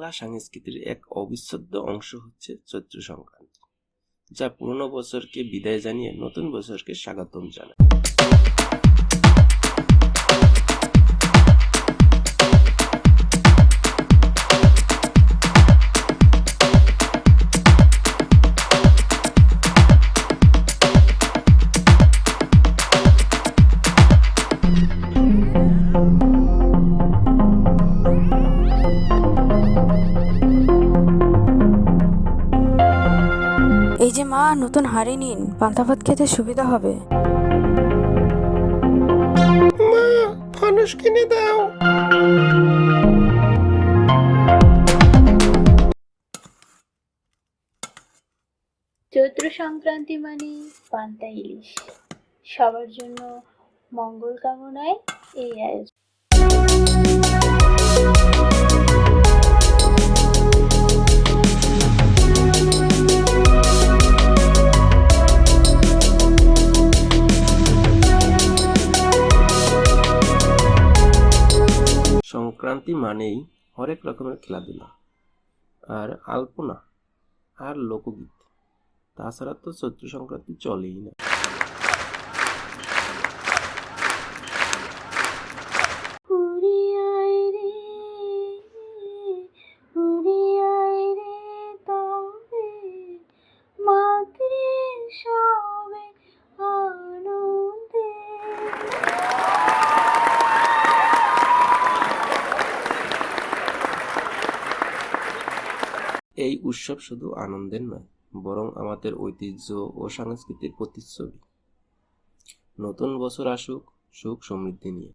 বাংলা সংস্কৃতির এক অবিচ্ছেদ্য অংশ হচ্ছে চৈত্র সংক্রান্তি, যা পুরনো বছরকে বিদায় জানিয়ে নতুন বছরকে স্বাগতম জানায়। এই যে মা, নতুন হাঁড়ি নিন, পান্তা ভাত খেতে সুবিধা হবে। মা, ফানুস কিনে দাও। চৈত্র সংক্রান্তি মানে পান্তা ইলিশ। সবার জন্য মঙ্গল কামনায় এই আয়োজন। সংক্রান্তি মানেই হরেক রকমের খেলাধুলা আর আলপনা আর লোকগীত, তাছাড়া তো চৈত্র সংক্রান্তি চলেই না। এই উৎসব শুধু আনন্দের নয়, বরং আমাদের ঐতিহ্য ও সংস্কৃতির প্রতিচ্ছবি। নতুন বছর আসুক সুখ সমৃদ্ধি নিয়ে।